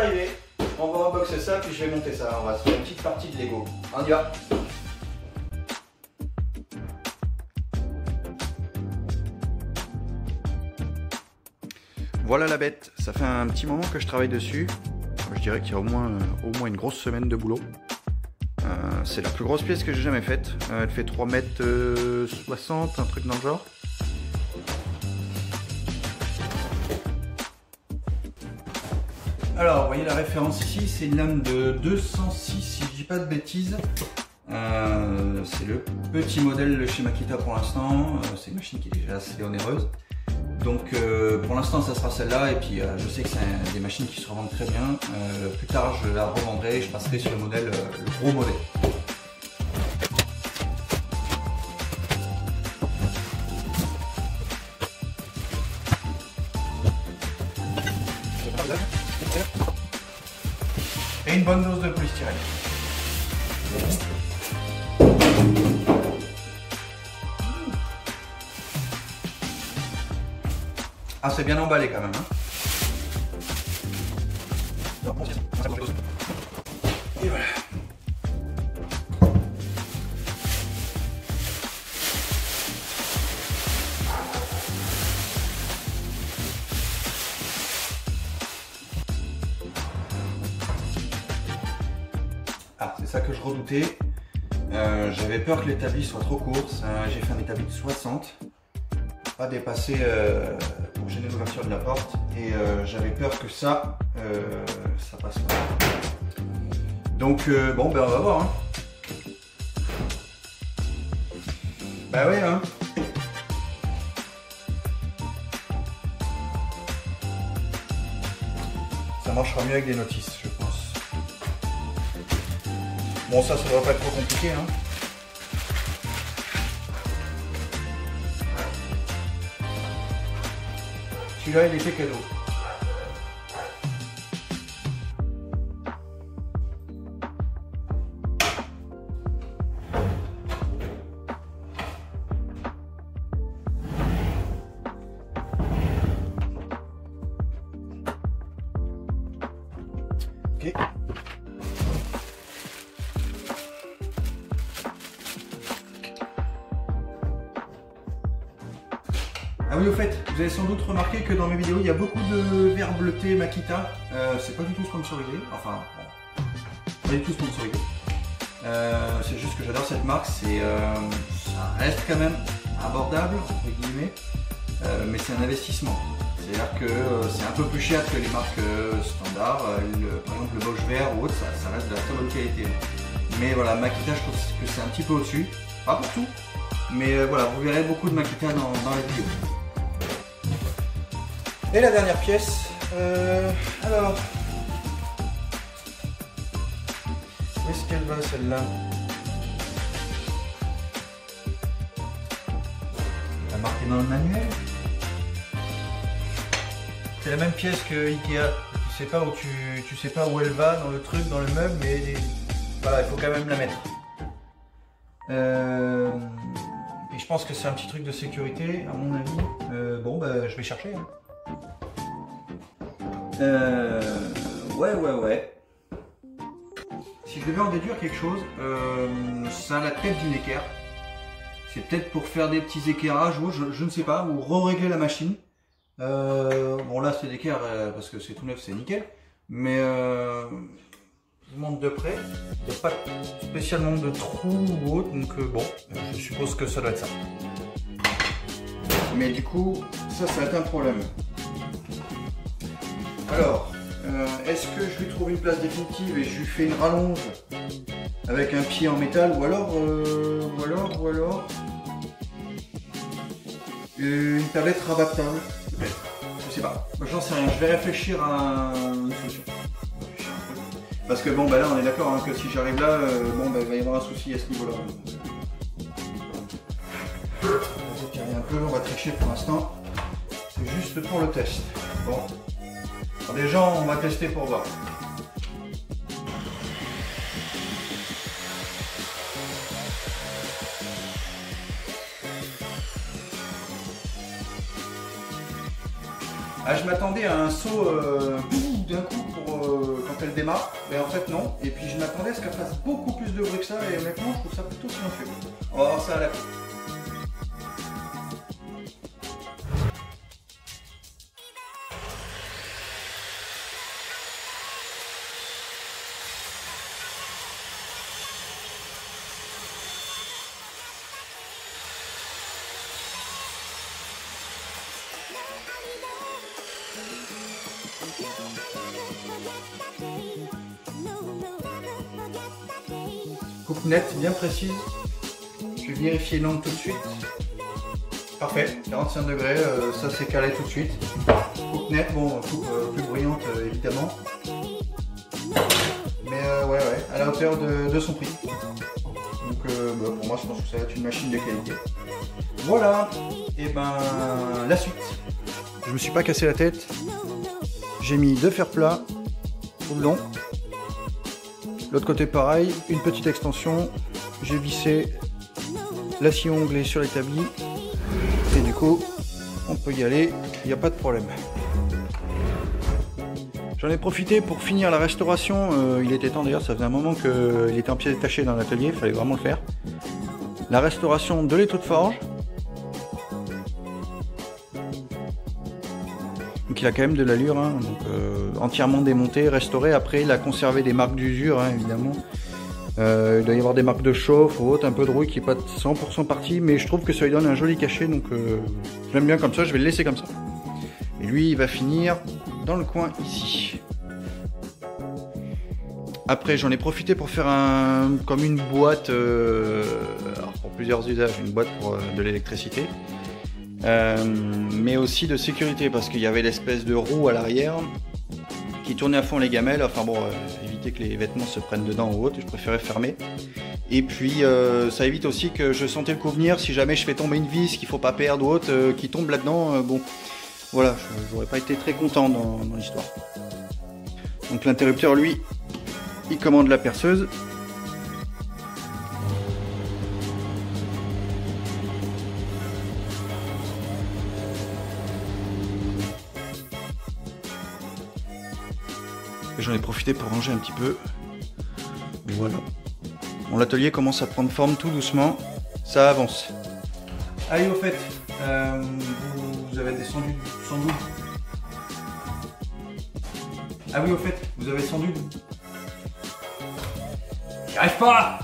arrivé. On va unboxer ça, puis je vais monter ça. On va se faire une petite partie de Lego. On y va. Voilà la bête. Ça fait un petit moment que je travaille dessus. Je dirais qu'il y a au moins une grosse semaine de boulot. C'est la plus grosse pièce que j'ai jamais faite. Elle fait 3,60 m, un truc dans le genre. Alors, vous voyez la référence ici, c'est une lame de 206, si je dis pas de bêtises. C'est le petit modèle chez Makita pour l'instant. C'est une machine qui est déjà assez onéreuse. Donc pour l'instant ça sera celle-là, et puis je sais que c'est des machines qui se revendent très bien. Plus tard je la revendrai et je passerai sur le modèle, le gros modèle. Et une bonne dose de polystyrène. Ah, c'est bien emballé quand même. Hein. Et voilà. Ah, c'est ça que je redoutais. J'avais peur que l'établi soit trop court. J'ai fait un établi de 60. Pas dépasser pour gêner l'ouverture de la porte, et j'avais peur que ça passe pas. Donc bon, ben on va voir. Hein. Bah ouais, hein. Ça marchera mieux avec des notices, je pense. Bon, ça devrait pas être trop compliqué, hein. Celui-là, il était cadeau. Ok. Ah oui, au fait, vous avez sans doute remarqué que dans mes vidéos, il y a beaucoup de verre bleuté Makita. C'est pas du tout sponsorisé, enfin, bon, pas du tout sponsorisé. C'est juste que j'adore cette marque, ça reste quand même abordable, entre guillemets, mais c'est un investissement. C'est-à-dire que c'est un peu plus cher que les marques standards, par exemple le Bosch Vert ou autre, ça reste de la très bonne qualité. Mais voilà, Makita, je trouve que c'est un petit peu au-dessus, pas pour tout, mais voilà, vous verrez beaucoup de Makita dans les vidéos. Et la dernière pièce, alors, où est-ce qu'elle va celle-là? La marque est dans le manuel. C'est la même pièce que Ikea. Tu sais pas où tu sais pas où elle va dans le truc, dans le meuble, mais voilà, il faut quand même la mettre. Et je pense que c'est un petit truc de sécurité, à mon avis. Bon, bah, je vais chercher. Hein. Ouais. Si je devais en déduire quelque chose, ça a la tête d'une équerre. C'est peut-être pour faire des petits équerrages ou je ne sais pas, ou re-régler la machine. Bon là c'est l'équerre parce que c'est tout neuf, c'est nickel. Mais je vous montre de près. Il n'y a pas spécialement de trous ou autre, donc bon, je suppose que ça doit être ça. Mais du coup, ça va être un problème. Alors, est-ce que je lui trouve une place définitive et je lui fais une rallonge avec un pied en métal, ou alors une tablette rabattable? Je sais pas, j'en sais rien, je vais réfléchir à une solution. Parce que bon, bah là on est d'accord hein, que si j'arrive là, bon bah il va y avoir un souci à ce niveau-là. Un peu, on va tricher pour l'instant. C'est juste pour le test. Bon. Alors déjà on va tester pour voir. Ah, je m'attendais à un saut d'un coup pour quand elle démarre, mais en fait non. Et puis je m'attendais à ce qu'elle fasse beaucoup plus de bruit que ça, et honnêtement je trouve ça plutôt silencieux. On va voir ça à la fin. Coupe nette, bien précise. Je vais vérifier l'angle tout de suite. Parfait, 45 degrés, ça s'est calé tout de suite. Coupe nette, bon, coupe plus bruyante évidemment. Mais ouais, à la hauteur de son prix. Donc bah, pour moi je pense que ça va être une machine de qualité. Voilà, et ben la suite. Je me suis pas cassé la tête. J'ai mis 2 fers plats tout le long. L'autre côté pareil, une petite extension. J'ai vissé l'acier onglé sur l'établi. Et du coup, on peut y aller, il n'y a pas de problème. J'en ai profité pour finir la restauration. Il était temps d'ailleurs, ça faisait un moment qu'il était en pièces détachées dans l'atelier, il fallait vraiment le faire. La restauration de l'étau de forge. Donc il a quand même de l'allure, hein. Donc, entièrement démonté, restauré. Après il a conservé des marques d'usure, hein, évidemment. Il doit y avoir des marques de chauffe ou autre, un peu de rouille qui n'est pas 100% parti, mais je trouve que ça lui donne un joli cachet, donc j'aime bien comme ça, je vais le laisser comme ça. Et lui il va finir dans le coin ici. Après j'en ai profité pour faire comme une boîte, alors pour plusieurs usages, une boîte pour de l'électricité. Mais aussi de sécurité parce qu'il y avait l'espèce de roue à l'arrière qui tournait à fond les gamelles. Enfin bon, éviter que les vêtements se prennent dedans ou autre, je préférais fermer. Et puis ça évite aussi que je sentais le coup venir si jamais je fais tomber une vis qu'il faut pas perdre ou autre qui tombe là-dedans. Bon, voilà, j'aurais pas été très content dans l'histoire. Donc l'interrupteur, lui, il commande la perceuse. J'en ai profité pour ranger un petit peu. Voilà. Bon, l'atelier commence à prendre forme tout doucement. Ça avance. Allez, au fait, vous avez descendu sans doute. Ah oui, au fait, vous avez sans doute. J'y arrive pas.